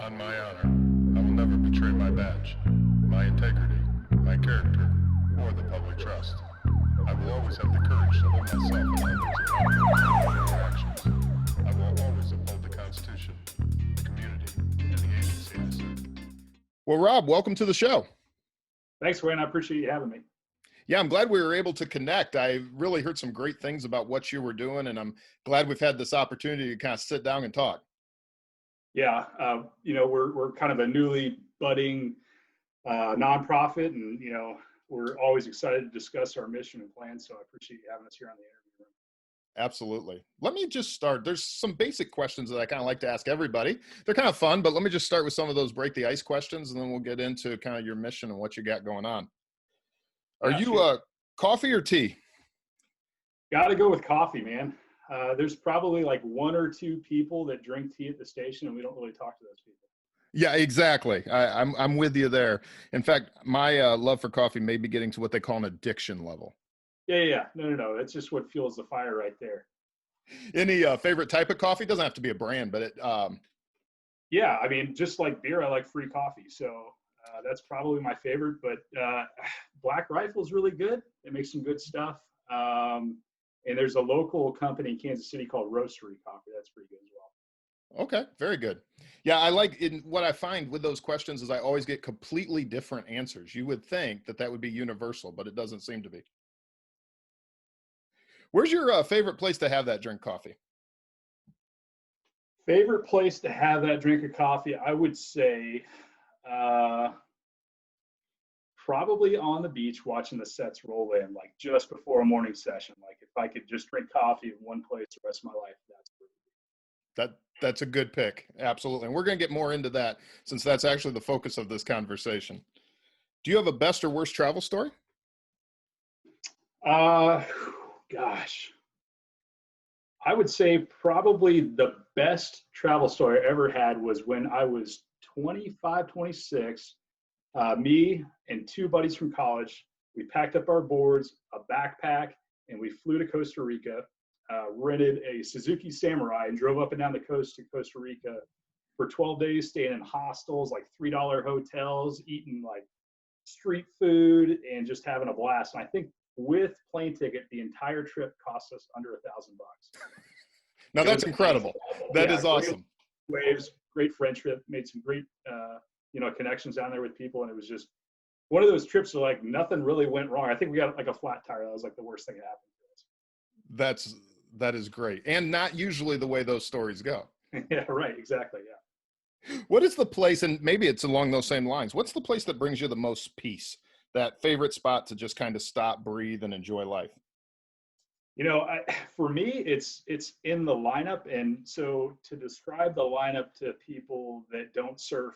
On my honor, I will never betray my badge, my integrity, my character, or the public trust. I will always have the courage to hold myself and others accountable for their actions. I will always uphold the Constitution, the community, and the agency I serve. Well, Rob, welcome to the show. Thanks, Wayne. I appreciate you having me. Yeah, I'm glad we were able to connect. I really heard some great things about what you were doing, and I'm glad we've had this opportunity to kind of sit down and talk. Yeah, we're kind of a newly budding nonprofit, and we're always excited to discuss our mission and plan. So I appreciate you having us here on the interview room. Absolutely. Let me just start. There's some basic questions that I kind of like to ask everybody. They're kind of fun, but let me just start with some of those break the ice questions, and then we'll get into kind of your mission and what you got going on. Are you coffee or tea? Got to go with coffee, man. There's probably like one or two people that drink tea at the station, and we don't really talk to those people. Yeah, exactly. I'm with you there. In fact, my love for coffee may be getting to what they call an addiction level. Yeah. No. It's just what fuels the fire right there. Any favorite type of coffee? Doesn't have to be a brand, but Yeah, I mean, just like beer, I like free coffee. So that's probably my favorite. But Black Rifle is really good. It makes some good stuff. And there's a local company in Kansas City called Roastery Coffee. That's pretty good as well. Okay, very good. Yeah, I like what I find with those questions is I always get completely different answers. You would think that would be universal, but it doesn't seem to be. Where's your favorite place to have that drink coffee? Favorite place to have that drink of coffee, I would say probably on the beach watching the sets roll in, like just before a morning session. Like if I could just drink coffee in one place the rest of my life, that's a good pick. Absolutely. And we're going to get more into that since that's actually the focus of this conversation. Do you have a best or worst travel story? Gosh. I would say probably the best travel story I ever had was when I was 25, 26. Me and two buddies from college, we packed up our boards, a backpack, and we flew to Costa Rica, rented a Suzuki Samurai and drove up and down the coast to Costa Rica for 12 days, staying in hostels, like $3 hotels, eating like street food and just having a blast. And I think with plane ticket, the entire trip cost us under $1,000. Now that's incredible. That is awesome. Waves, great friendship, made some great, connections down there with people. And it was just one of those trips where like nothing really went wrong. I think we got like a flat tire. That was like the worst thing that happened to us. That is great. And not usually the way those stories go. Yeah, right. Exactly. Yeah. What is the place, and maybe it's along those same lines, what's the place that brings you the most peace? That favorite spot to just kind of stop, breathe, and enjoy life? For me, it's in the lineup. And so to describe the lineup to people that don't surf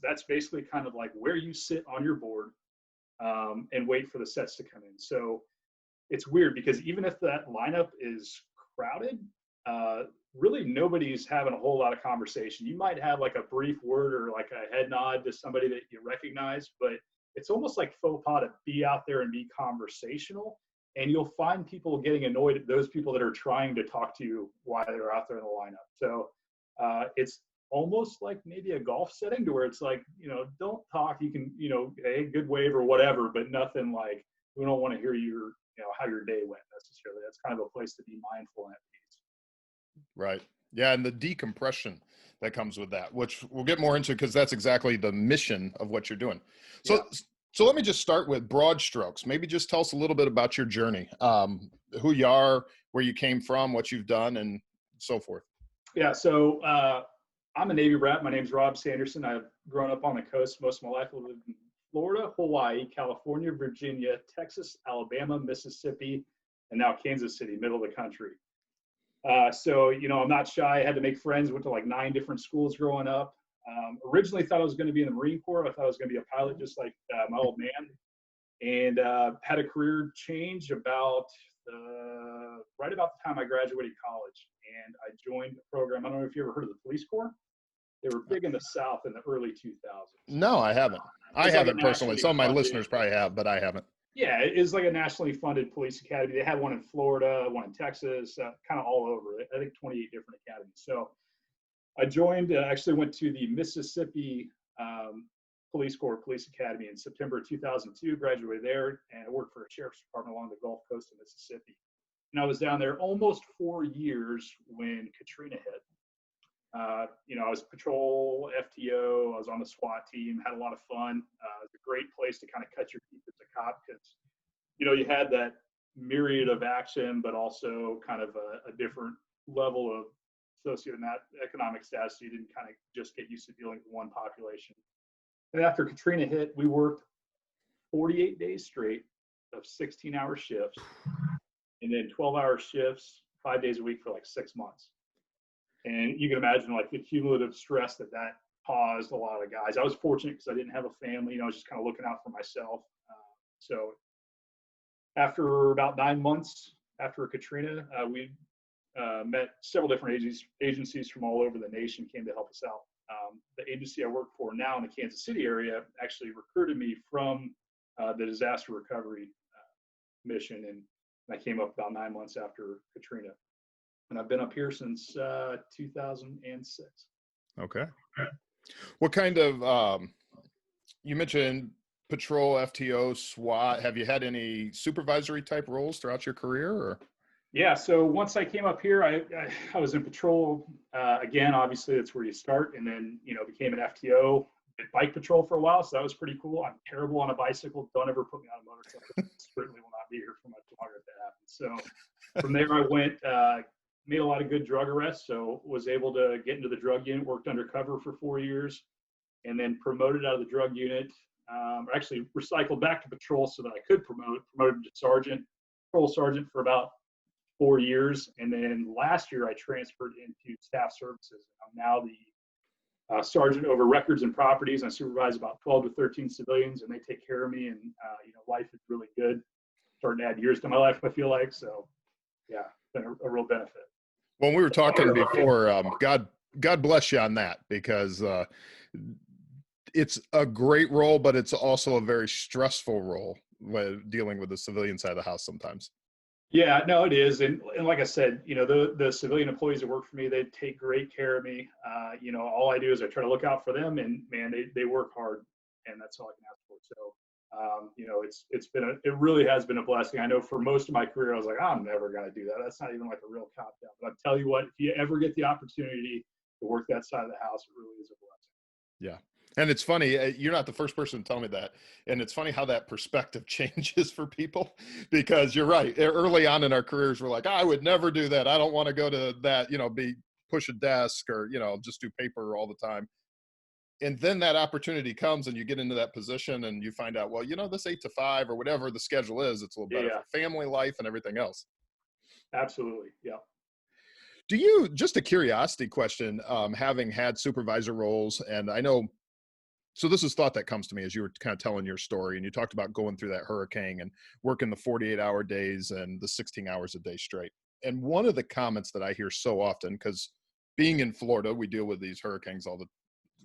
that's basically kind of like where you sit on your board and wait for the sets to come in. So it's weird because even if that lineup is crowded, really nobody's having a whole lot of conversation. You might have like a brief word or like a head nod to somebody that you recognize, but it's almost like faux pas to be out there and be conversational. And you'll find people getting annoyed at those people that are trying to talk to you while they're out there in the lineup. So it's almost like maybe a golf setting to where it's like, don't talk. You can, hey, good wave or whatever, but nothing like, we don't want to hear your, how your day went necessarily. That's kind of a place to be mindful and at peace. Right. Yeah. And the decompression that comes with that, which we'll get more into because that's exactly the mission of what you're doing. So let me just start with broad strokes. Maybe just tell us a little bit about your journey, who you are, where you came from, what you've done, and so forth. Yeah, so I'm a Navy brat. My name's Rob Sanderson. I've grown up on the coast most of my life. I lived in Florida, Hawaii, California, Virginia, Texas, Alabama, Mississippi, and now Kansas City, middle of the country. So I'm not shy. I had to make friends. Went to like 9 different schools growing up. Originally thought I was going to be in the Marine Corps. I thought I was going to be a pilot just like my old man, and had a career change about right about the time I graduated college, and I joined a program. I don't know if you ever heard of the Police Corps. They were big in the South in the early 2000s. No, I havened. I haven't personally. Some of my listeners probably have, but I haven't. Yeah, it is like a nationally funded police academy. They had one in Florida, one in Texas, kind of all over. I think 28 different academies. So I joined, actually went to the Mississippi Police Corps Police Academy in September 2002, graduated there, and I worked for a sheriff's department along the Gulf Coast of Mississippi. And I was down there almost 4 years when Katrina hit. I was patrol, FTO, I was on the SWAT team, had a lot of fun. It was a great place to kind of cut your teeth as a cop because, you had that myriad of action, but also kind of a different level of socioeconomic status. So you didn't kind of just get used to dealing with one population. And after Katrina hit, we worked 48 days straight of 16-hour shifts and then 12-hour shifts, 5 days a week for like 6 months. And you can imagine like the cumulative stress that caused a lot of guys. I was fortunate because I didn't have a family. I was just kind of looking out for myself. So after about 9 months after Katrina, we met several different agencies from all over the nation came to help us out. The agency I work for now in the Kansas City area actually recruited me from the disaster recovery mission, and I came up about 9 months after Katrina. And I've been up here since 2006. Okay. What kind of, you mentioned patrol, FTO, SWAT. Have you had any supervisory type roles throughout your career? Or? Yeah, so once I came up here, I was in patrol. Again, obviously that's where you start, and then, became an FTO, did bike patrol for a while, so that was pretty cool. I'm terrible on a bicycle. Don't ever put me on a motorcycle. Certainly will not be here for much longer if that happens. So from there I went, made a lot of good drug arrests, so was able to get into the drug unit, worked undercover for 4 years, and then promoted out of the drug unit. Actually recycled back to patrol so that I could promoted to sergeant, patrol sergeant for about 4 years. And then last year I transferred into staff services. I'm now the sergeant over records and properties. I supervise about 12 to 13 civilians, and they take care of me. And life is really good. Starting to add years to my life, I feel like. So yeah, it's been a real benefit. When we were talking before, God bless you on that, because it's a great role, but it's also a very stressful role when dealing with the civilian side of the house sometimes. Yeah, no, it is. And like I said, the civilian employees that work for me, they take great care of me. All I do is I try to look out for them, and man, they work hard, and that's all I can ask for. So, it really has been a blessing. I know for most of my career, I was like, I'm never going to do that. That's not even like a real cop down. But I tell you what, if you ever get the opportunity to work that side of the house, it really is a blessing. Yeah. And it's funny, you're not the first person to tell me that. And it's funny how that perspective changes for people, because you're right. Early on in our careers, we're like, I would never do that. I don't want to go to that, push a desk or, just do paper all the time. And then that opportunity comes and you get into that position and you find out, well, this 8 to 5 or whatever the schedule is, it's a little better for family life and everything else. Absolutely. Yeah. Do you, just a curiosity question, having had supervisor roles, and I know, so this is thought that comes to me as you were kind of telling your story, and you talked about going through that hurricane and working the 48-hour days and the 16 hours a day straight. And one of the comments that I hear so often, because being in Florida, we deal with these hurricanes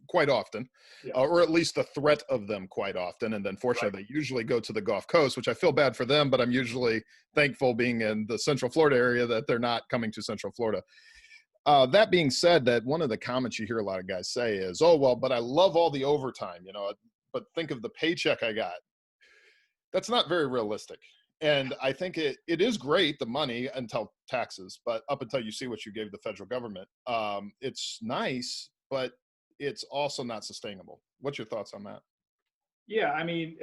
quite often, or at least the threat of them quite often. And then fortunately, They usually go to the Gulf Coast, which I feel bad for them, but I'm usually thankful being in the Central Florida area that they're not coming to Central Florida. That being said, that one of the comments you hear a lot of guys say is, oh, well, but I love all the overtime, but think of the paycheck I got. That's not very realistic. And I think it is great, the money, until taxes, but up until you see what you gave the federal government, it's nice, but it's also not sustainable. What's your thoughts on that? Yeah, I mean,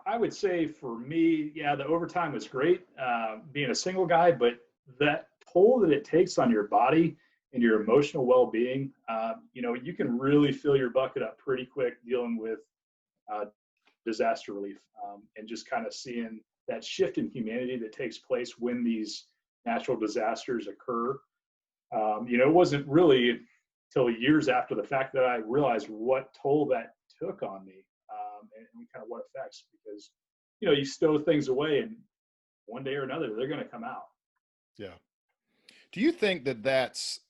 I would say for me, the overtime was great, being a single guy, but that toll that it takes on your body and your emotional well-being, you can really fill your bucket up pretty quick dealing with disaster relief, and just kind of seeing that shift in humanity that takes place when these natural disasters occur. It wasn't really till years after the fact that I realized what toll that took on me, and kind of what effects, because, you stow things away and one day or another, they're going to come out. Yeah. Do you think that's,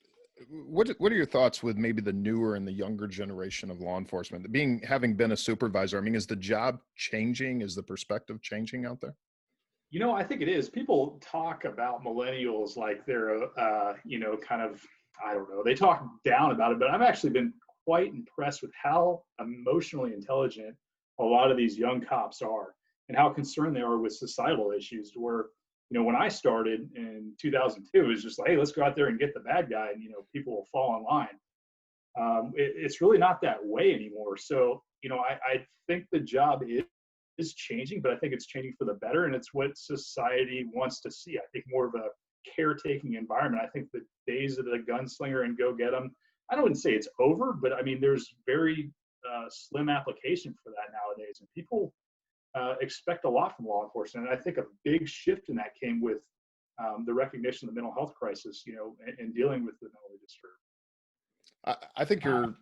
what are your thoughts with maybe the newer and the younger generation of law enforcement, having been a supervisor? I mean, is the job changing? Is the perspective changing out there? I think it is. People talk about millennials like they're, kind of I don't know, they talk down about it, but I've actually been quite impressed with how emotionally intelligent a lot of these young cops are and how concerned they are with societal issues. To where, when I started in 2002, it was just like, hey, let's go out there and get the bad guy, and people will fall in line. It's really not that way anymore. So, I think the job is changing, but I think it's changing for the better, and it's what society wants to see. I think more of a caretaking environment. I think the days of the gunslinger and go get them, I don't say it's over, but I mean, there's very slim application for that nowadays, and people expect a lot from law enforcement. And I think a big shift in that came with the recognition of the mental health crisis, and dealing with the mentally disturbed. I think you're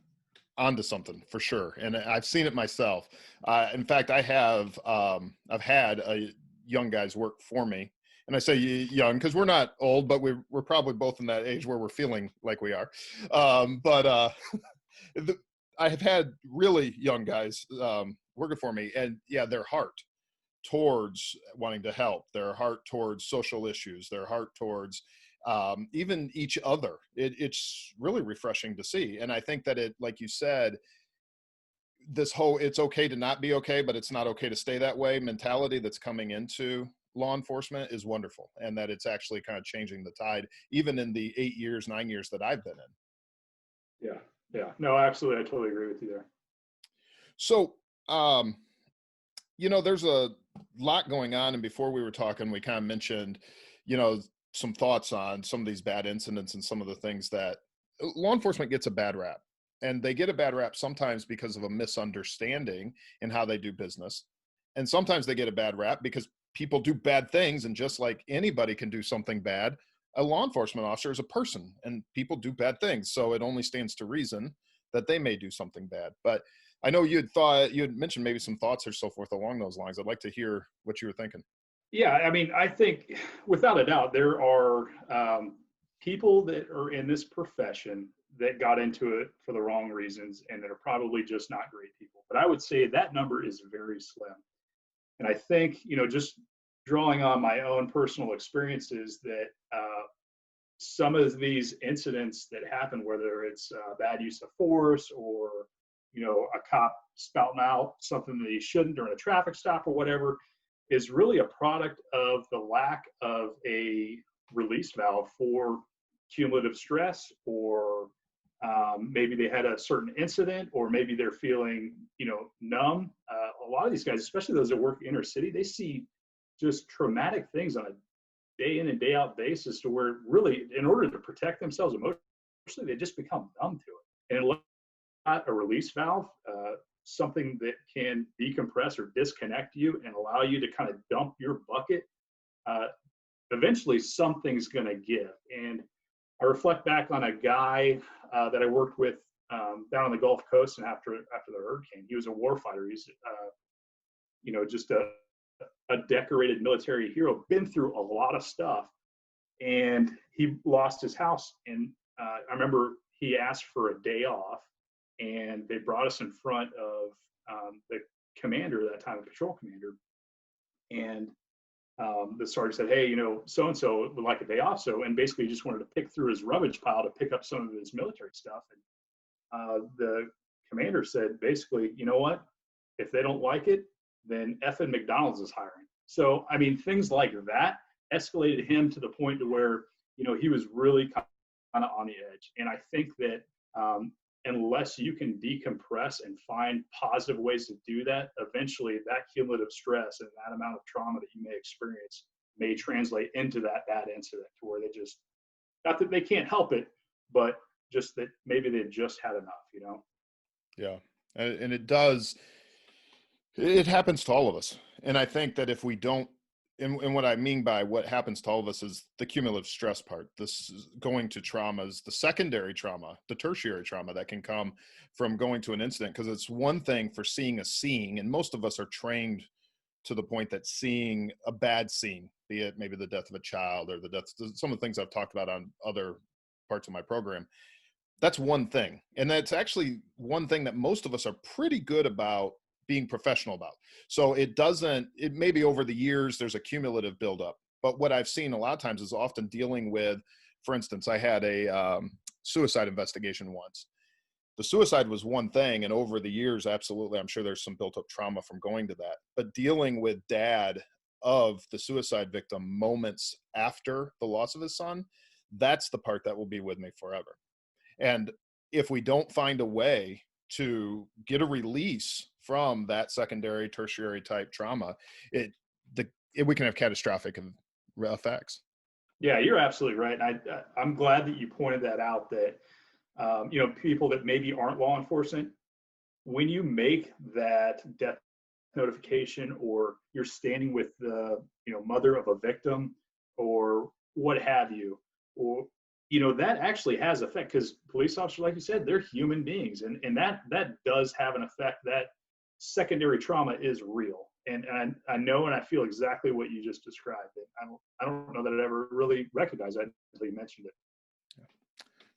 onto something for sure, and I've seen it myself. In fact, I've had young guys work for me, and I say young because we're not old, but we're probably both in that age where we're feeling like we are. I have had really young guys working for me, and yeah, their heart towards wanting to help, their heart towards social issues, their heart towards even each other. It's really refreshing to see. And I think that it, like you said, this whole, it's okay to not be okay, but it's not okay to stay that way mentality that's coming into law enforcement is wonderful. And that it's actually kind of changing the tide, even in the 9 years that I've been in. Yeah. Yeah. No, absolutely. I totally agree with you there. So, there's a lot going on. And before we were talking, we kind of mentioned, some thoughts on some of these bad incidents and some of the things that law enforcement gets a bad rap. And they get a bad rap sometimes because of a misunderstanding in how they do business. And sometimes they get a bad rap because people do bad things. And just like anybody can do something bad, a law enforcement officer is a person and people do bad things. So it only stands to reason that they may do something bad. But I know you had mentioned maybe some thoughts or so forth along those lines. I'd like to hear what you were thinking. Yeah, I mean, I think without a doubt, there are people that are in this profession that got into it for the wrong reasons and that are probably just not great people. But I would say that number is very slim. And I think, just drawing on my own personal experiences, that some of these incidents that happen, whether it's bad use of force or, a cop spouting out something that he shouldn't during a traffic stop or whatever, is really a product of the lack of a release valve for cumulative stress, or maybe they had a certain incident, or maybe they're feeling, numb. A lot of these guys, especially those that work inner city, they see just traumatic things on a day in and day out basis, to where really, in order to protect themselves emotionally, they just become numb to it. And not a release valve, something that can decompress or disconnect you and allow you to kind of dump your bucket, eventually something's going to give. And I reflect back on a guy that I worked with down on the Gulf Coast, and after the hurricane, he was a warfighter. He's just a decorated military hero, been through a lot of stuff, and he lost his house. And I remember he asked for a day off, and they brought us in front of the commander at that time, the patrol commander. And the sergeant said, hey, so-and-so would like a day off. And basically he just wanted to pick through his rubbish pile to pick up some of his military stuff. And the commander said, basically, you know what? If they don't like it, then effing McDonald's is hiring. So, I mean, things like that escalated him to the point to where, he was really kind of on the edge. And I think that unless you can decompress and find positive ways to do that, eventually that cumulative stress and that amount of trauma that you may experience may translate into that bad incident, to where they just, not that they can't help it, but just that maybe they just had enough, Yeah. And it happens to all of us. And I think that if we don't, and what I mean by what happens to all of us is the cumulative stress part. This is going to traumas, the secondary trauma, the tertiary trauma that can come from going to an incident. Because it's one thing for seeing a scene, and most of us are trained to the point that seeing a bad scene, be it maybe the death of a child or the death, some of the things I've talked about on other parts of my program, that's one thing. And that's actually one thing that most of us are pretty good about being professional about. So it maybe over the years, there's a cumulative buildup. But what I've seen a lot of times is often dealing with, for instance, I had a suicide investigation once. The suicide was one thing, and over the years, absolutely, I'm sure there's some built up trauma from going to that. But dealing with dad of the suicide victim moments after the loss of his son, that's the part that will be with me forever. And if we don't find a way to get a release from that secondary, tertiary type trauma, we can have catastrophic effects. Yeah, you're absolutely right. I'm glad that you pointed that out, that people that maybe aren't law enforcement, when you make that death notification, or you're standing with the mother of a victim or what have you, or that actually has effect, because police officers, like you said, they're human beings, and that does have an effect. That secondary trauma is real, and I know and I feel exactly what you just described. And I don't know that I'd ever really recognized that until you mentioned it.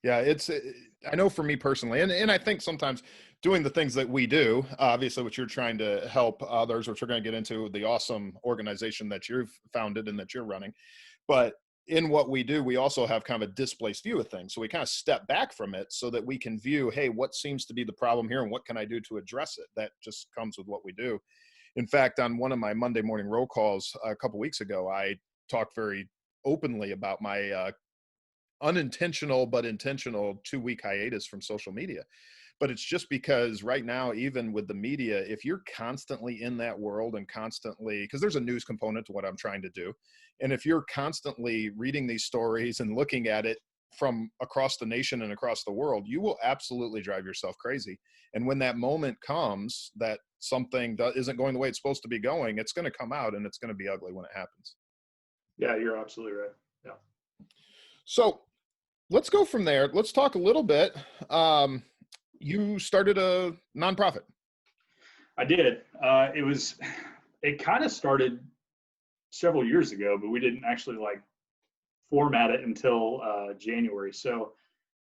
Yeah, I know for me personally, and I think sometimes doing the things that we do, obviously, what you're trying to help others, which we're going to get into, the awesome organization that you've founded and that you're running. But in what we do, we also have kind of a displaced view of things. So we kind of step back from it so that we can view, hey, what seems to be the problem here and what can I do to address it? That just comes with what we do. In fact, on one of my Monday morning roll calls a couple weeks ago, I talked very openly about my unintentional but intentional 2-week hiatus from social media. But it's just because right now, even with the media, if you're constantly in that world and constantly, because there's a news component to what I'm trying to do, and if you're constantly reading these stories and looking at it from across the nation and across the world, you will absolutely drive yourself crazy. And when that moment comes that something isn't going the way it's supposed to be going, it's going to come out and it's going to be ugly when it happens. Yeah, you're absolutely right. Yeah. So let's go from there. Let's talk a little bit. You started a nonprofit. I did. It kind of started several years ago, but we didn't actually format it until January. So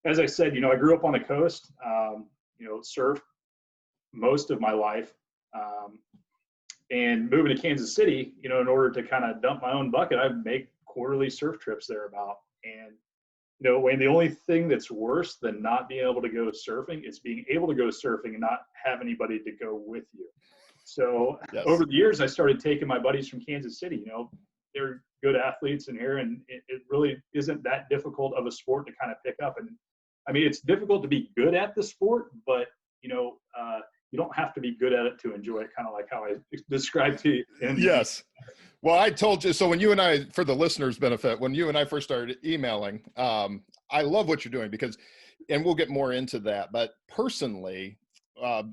as I said, I grew up on the coast, surfed most of my life. And moving to Kansas City, in order to kind of dump my own bucket, I'd make quarterly surf trips there about. And Wayne, the only thing that's worse than not being able to go surfing is being able to go surfing and not have anybody to go with you. So Yes. Over the years, I started taking my buddies from Kansas City. They're good athletes in here, and it really isn't that difficult of a sport to kind of pick up. And I mean, it's difficult to be good at the sport, but you don't have to be good at it to enjoy it, kind of like how I described to you. Yes. Well, I told you, so when you and I, for the listeners' benefit, when you and I first started emailing, I love what you're doing because, and we'll get more into that, but personally,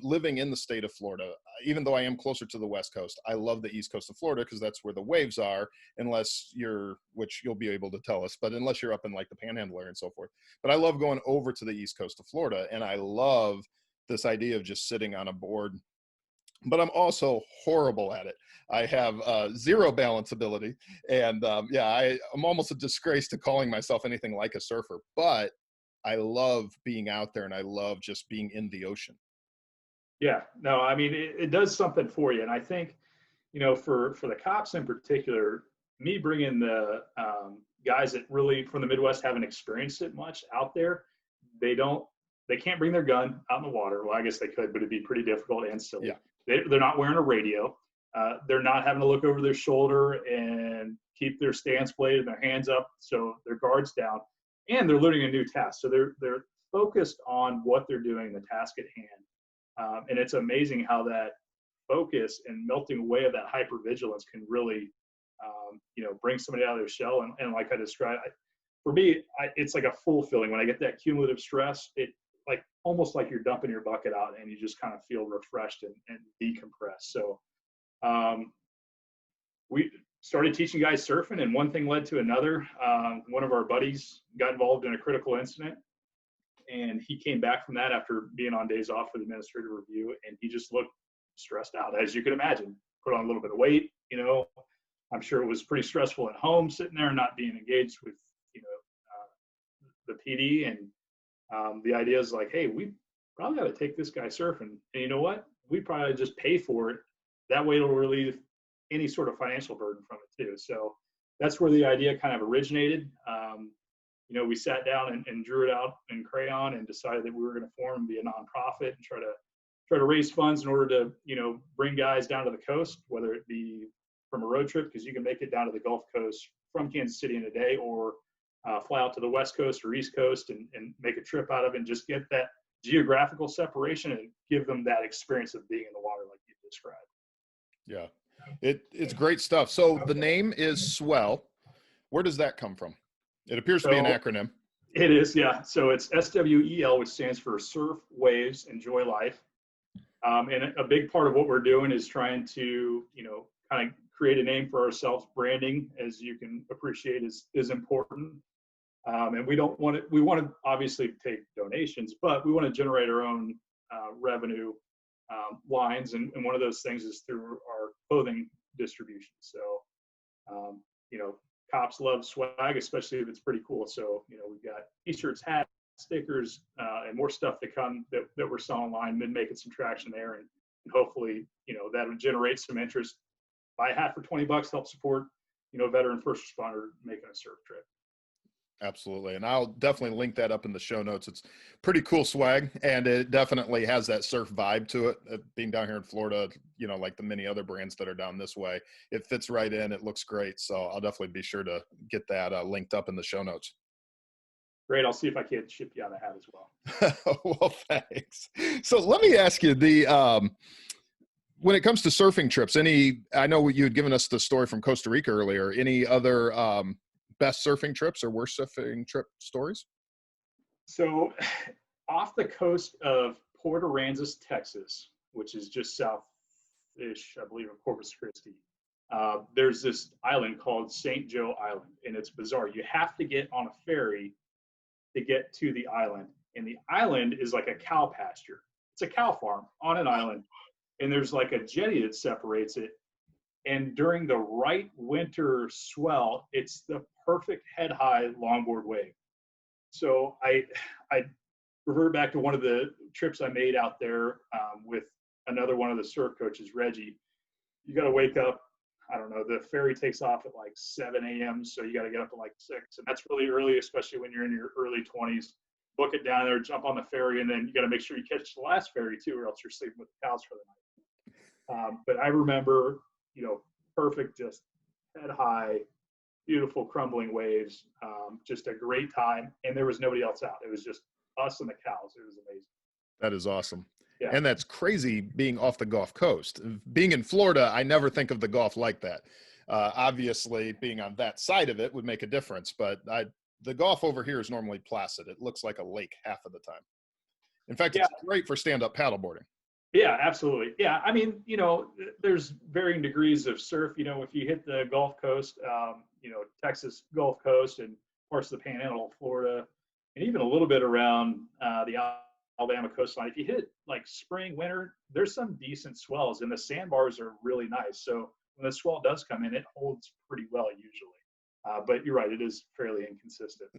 living in the state of Florida, even though I am closer to the West Coast, I love the East Coast of Florida because that's where the waves are, which you'll be able to tell us, but unless you're up in like the Panhandle area and so forth. But I love going over to the East Coast of Florida, and I love this idea of just sitting on a board. But I'm also horrible at it. I have zero balance ability. And I'm almost a disgrace to calling myself anything like a surfer. But I love being out there and I love just being in the ocean. Yeah, no, I mean, it does something for you. And I think, for the cops in particular, me bringing the guys that really from the Midwest haven't experienced it much out there, they can't bring their gun out in the water. Well, I guess they could, but it'd be pretty difficult and silly. Yeah. They're not wearing a radio. They're not having to look over their shoulder and keep their stance blade and their hands up, so their guard's down. And they're learning a new task. So they're focused on what they're doing, the task at hand. And it's amazing how that focus and melting away of that hypervigilance can really, bring somebody out of their shell. And like I described, for me, it's like a full feeling when I get that cumulative stress. It almost like you're dumping your bucket out and you just kind of feel refreshed and decompress. So we started teaching guys surfing, and one thing led to another. One of our buddies got involved in a critical incident, and he came back from that after being on days off for the administrative review, and he just looked stressed out, as you can imagine. Put on a little bit of weight, I'm sure it was pretty stressful at home, sitting there and not being engaged with the PD. And the idea is like, hey, we probably got to take this guy surfing, and you know what, we probably just pay for it. That way it'll relieve any sort of financial burden from it too. So that's where the idea kind of originated. we sat down and drew it out in crayon and decided that we were going to form and be a nonprofit and try to raise funds in order to, bring guys down to the coast, whether it be from a road trip, because you can make it down to the Gulf Coast from Kansas City in a day, or fly out to the West Coast or East Coast and make a trip out of it and just get that geographical separation and give them that experience of being in the water like you described. Yeah, it's great stuff. So the name is Swell. Where does that come from? It appears to be an acronym. It is, yeah. So it's SWEL, which stands for Surf, Waves, Enjoy Life. And a big part of what we're doing is trying to, kind of create a name for ourselves. Branding, as you can appreciate, is important. And we want to obviously take donations, but we want to generate our own revenue lines. And one of those things is through our clothing distribution. So, cops love swag, especially if it's pretty cool. So, we've got t-shirts, hats, stickers, and more stuff to come that we're selling online, been making some traction there. And hopefully, that would generate some interest. Buy a hat for $20, help support, veteran first responder making a surf trip. Absolutely. And I'll definitely link that up in the show notes. It's pretty cool swag, and it definitely has that surf vibe to it. Being down here in Florida, like the many other brands that are down this way, it fits right in. It looks great. So I'll definitely be sure to get that linked up in the show notes. Great. I'll see if I can ship you out a hat as well. Well, thanks. So let me ask you, when it comes to surfing trips, I know you had given us the story from Costa Rica earlier, any other best surfing trips or worst surfing trip stories? So off the coast of Port Aransas, Texas, which is just south-ish, I believe, of Corpus Christi, there's this island called St. Joe Island, and it's bizarre. You have to get on a ferry to get to the island, and the island is like a cow pasture. It's a cow farm on an island, and there's like a jetty that separates it. And during the right winter swell, it's the perfect head-high longboard wave. So I revert back to one of the trips I made out there with another one of the surf coaches, Reggie. You got to wake up, I don't know, the ferry takes off at like 7 a.m. So you got to get up at like 6. And that's really early, especially when you're in your early 20s. Book it down there, jump on the ferry, and then you got to make sure you catch the last ferry too, or else you're sleeping with the cows for the night. But I remember, perfect, just head high, beautiful crumbling waves, just a great time. And there was nobody else out. It was just us and the cows. It was amazing. That is awesome. Yeah. And that's crazy being off the Gulf Coast. Being in Florida, I never think of the Gulf like that. Obviously, being on that side of it would make a difference, but the Gulf over here is normally placid. It looks like a lake half of the time. In fact, It's great for stand-up paddleboarding. Yeah, absolutely. Yeah, I mean, there's varying degrees of surf. If you hit the Gulf Coast, Texas Gulf Coast and parts of the Panhandle of Florida, and even a little bit around the Alabama coastline, if you hit like spring, winter, there's some decent swells, and the sandbars are really nice. So when the swell does come in, it holds pretty well usually. But you're right, it is fairly inconsistent.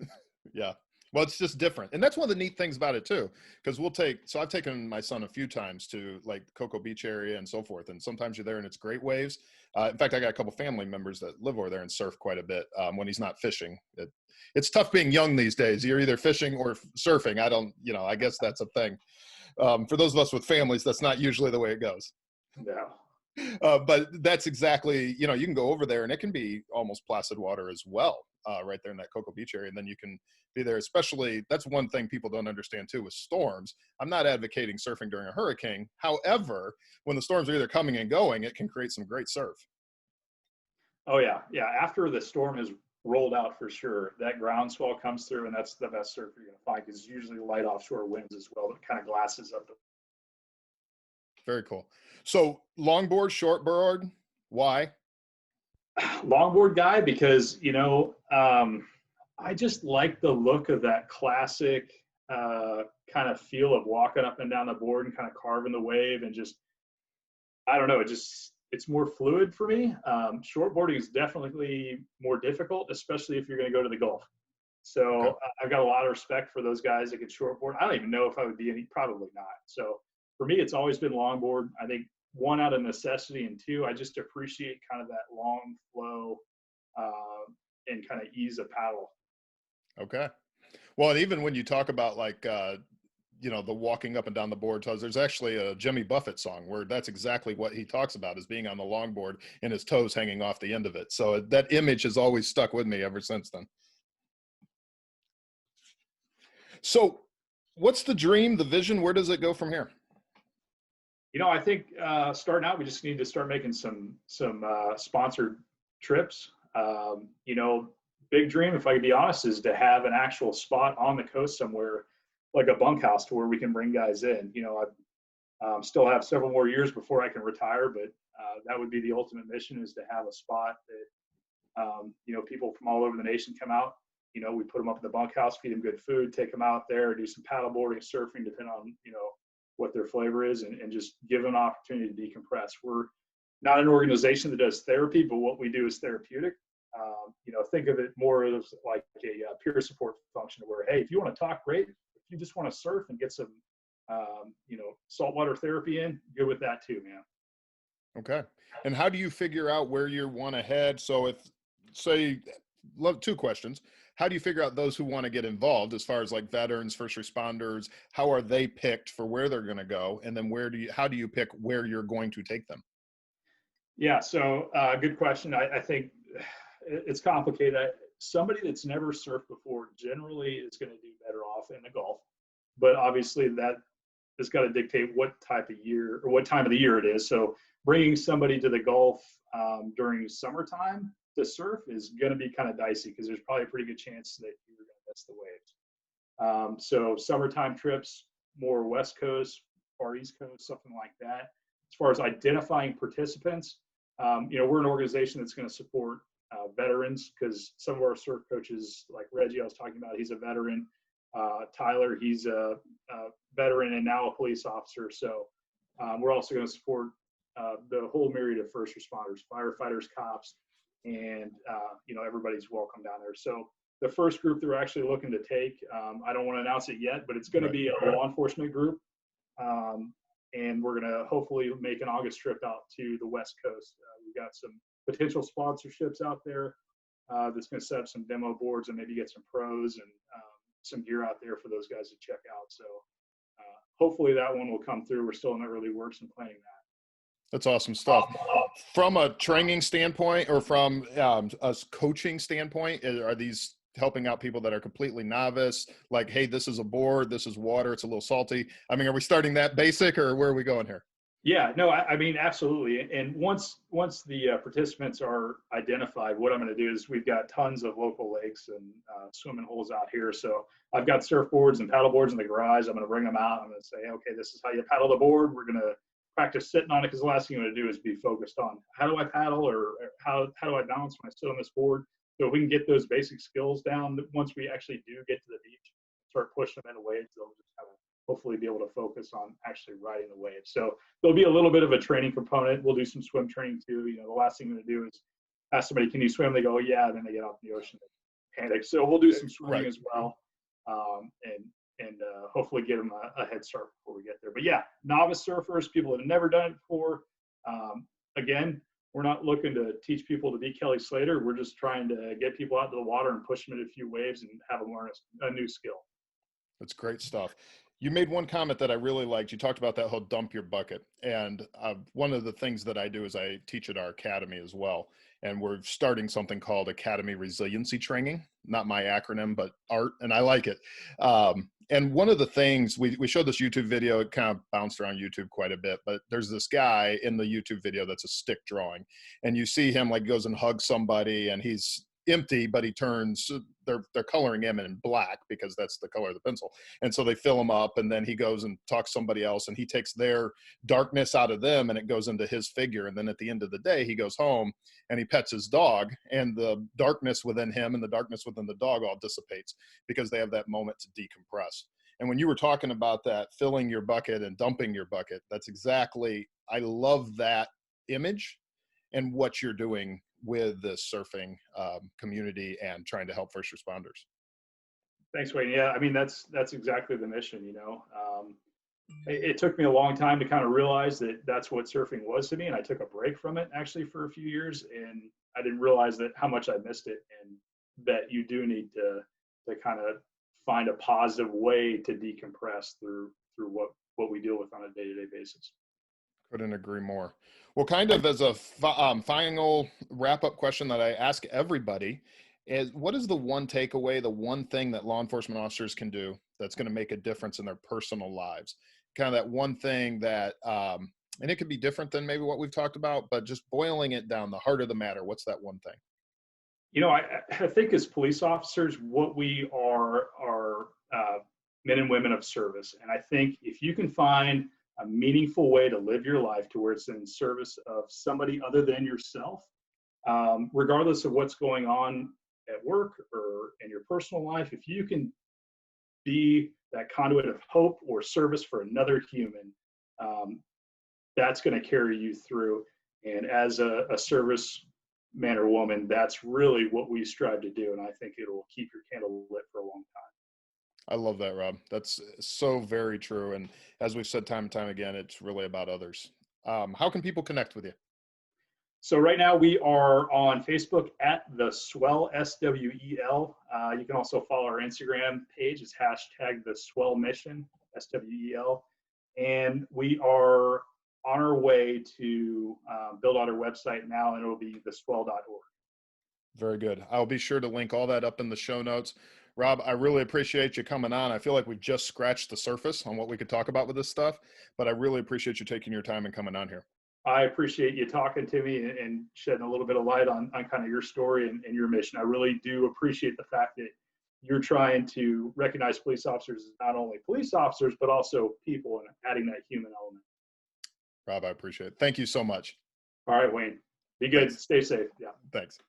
Yeah. Well, it's just different. And that's one of the neat things about it too, because I've taken my son a few times to like Cocoa Beach area and so forth. And sometimes you're there and it's great waves. In fact, I got a couple family members that live over there and surf quite a bit when he's not fishing. It's tough being young these days. You're either fishing or surfing. I guess that's a thing. For those of us with families, that's not usually the way it goes. No. But that's exactly, you can go over there and it can be almost placid water as well, right there in that Cocoa Beach area. And then you can be there, especially, that's one thing people don't understand too with storms. I'm not advocating surfing during a hurricane. However, when the storms are either coming and going, it can create some great surf. Oh yeah. Yeah. After the storm is rolled out, for sure, that groundswell comes through, and that's the best surf you're going to find, because it's usually light offshore winds as well that kind of glasses up. Very cool. So longboard, shortboard, why? Longboard guy, because I just like the look of that classic kind of feel of walking up and down the board and kind of carving the wave, and just, I don't know, it's more fluid for me. Shortboarding is definitely more difficult, especially if you're going to go to the Gulf. So Okay. I've got a lot of respect for those guys that can shortboard. I don't even know if I would be any, probably not. So for me, it's always been longboard. I think one, out of necessity, and two, I just appreciate kind of that long flow and kind of ease of paddle. Okay. Well, and even when you talk about like, the walking up and down the board, so there's actually a Jimmy Buffett song where that's exactly what he talks about, is being on the longboard and his toes hanging off the end of it. So that image has always stuck with me ever since then. So what's the dream, the vision? Where does it go from here? I think starting out, we just need to start making some sponsored trips. Big dream, if I could be honest, is to have an actual spot on the coast somewhere, like a bunkhouse, to where we can bring guys in. I still have several more years before I can retire, but that would be the ultimate mission, is to have a spot that people from all over the nation come out. We put them up in the bunkhouse, feed them good food, take them out there, do some paddle boarding, surfing, depending on what their flavor is, and just give them an opportunity to decompress. We're not an organization that does therapy, but what we do is therapeutic. Think of it more as like a peer support function, where, hey, if you want to talk, great. If you just want to surf and get some, saltwater therapy in, good with that too, man. Okay. And how do you figure out where you want to head? So if, say, two questions. How do you figure out those who want to get involved, as far as like veterans, first responders? How are they picked for where they're going to go? And then how do you pick where you're going to take them? Yeah, so good question. I think it's complicated. Somebody that's never surfed before generally is going to do better off in the Gulf, but obviously that has got to dictate what type of year or what time of the year it is. So bringing somebody to the Gulf during summertime to surf is going to be kind of dicey, because there's probably a pretty good chance that you're going to miss the waves. So summertime trips, more West Coast, Far East Coast, something like that. As far as identifying participants, we're an organization that's going to support veterans, because some of our surf coaches, like Reggie I was talking about, he's a veteran. Tyler, he's a veteran and now a police officer. So we're also going to support the whole myriad of first responders, firefighters, cops, and everybody's welcome down there. So the first group that we're actually looking to take, I don't want to announce it yet, but it's going to be a law enforcement group. And we're going to hopefully make an August trip out to the West Coast. We've got some potential sponsorships out there that's going to set up some demo boards and maybe get some pros and some gear out there for those guys to check out. So hopefully that one will come through. We're still in the early works and planning that. That's awesome stuff. From a training standpoint, or from a coaching standpoint, are these helping out people that are completely novice? Like, hey, this is a board, this is water, it's a little salty. I mean, are we starting that basic, or where are we going here? Yeah, no, I mean, absolutely. And once the participants are identified, what I'm going to do is, we've got tons of local lakes and swimming holes out here. So I've got surfboards and paddle boards in the garage. I'm going to bring them out. I'm going to say, okay, this is how you paddle the board. We're going to practice sitting on it, because the last thing you want to do is be focused on how do I paddle, or how do I balance when I sit on this board. So if we can get those basic skills down, once we actually do get to the beach, start pushing them into waves, they'll just kind of hopefully be able to focus on actually riding the waves. So there'll be a little bit of a training component. We'll do some swim training too. The last thing I'm going to do is ask somebody, can you swim? They go, oh, yeah. And then they get out in the ocean and panic. So we'll do some swimming as well. And hopefully get them a head start before we get there. But yeah, novice surfers, people that have never done it before. Again, we're not looking to teach people to be Kelly Slater. We're just trying to get people out to the water and push them in a few waves and have them learn a new skill. That's great stuff. You made one comment that I really liked. You talked about that whole dump your bucket. And one of the things that I do is I teach at our academy as well. And we're starting something called Academy Resiliency Training, not my acronym, but art. And I like it. And one of the things, we showed this YouTube video, it kind of bounced around YouTube quite a bit, but there's this guy in the YouTube video that's a stick drawing. And you see him like goes and hugs somebody, and he's empty, but he turns, they're coloring him in black because that's the color of the pencil. And so they fill him up, and then he goes and talks to somebody else, and he takes their darkness out of them, and it goes into his figure. And then at the end of the day, he goes home and he pets his dog, and the darkness within him and the darkness within the dog all dissipates because they have that moment to decompress. And when you were talking about that, filling your bucket and dumping your bucket, that's exactly, I love that image and what you're doing with the surfing community and trying to help first responders. Thanks, Wayne. Yeah, I mean, that's exactly the mission. It took me a long time to kind of realize that that's what surfing was to me, and I took a break from it actually for a few years, and I didn't realize that how much I missed it, and that you do need to to kind of find a positive way to decompress through what we deal with on a day-to-day basis. Couldn't agree more. Well, kind of as a final wrap-up question that I ask everybody is, what is the one takeaway, the one thing that law enforcement officers can do that's going to make a difference in their personal lives? Kind of that one thing that, and it could be different than maybe what we've talked about, but just boiling it down, the heart of the matter, what's that one thing? You know, I think as police officers, what we are men and women of service. And I think if you can find a meaningful way to live your life to where it's in service of somebody other than yourself, regardless of what's going on at work or in your personal life, if you can be that conduit of hope or service for another human, that's going to carry you through. And as a service man or woman, that's really what we strive to do. And I think it'll keep your candle lit for a long time. I love that, Rob. That's so very true. And as we've said time and time again, it's really about others. How can people connect with you? So right now we are on Facebook at the Swell, SWEL. You can also follow our Instagram page. It's hashtag the Swell Mission, SWEL. And we are on our way to build out our website now, and it'll be theswell.org. Very good. I'll be sure to link all that up in the show notes. Rob, I really appreciate you coming on. I feel like we've just scratched the surface on what we could talk about with this stuff, but I really appreciate you taking your time and coming on here. I appreciate you talking to me and shedding a little bit of light on kind of your story and your mission. I really do appreciate the fact that you're trying to recognize police officers as not only police officers, but also people, and adding that human element. Rob, I appreciate it. Thank you so much. All right, Wayne. Be good. Thanks. Stay safe. Yeah. Thanks.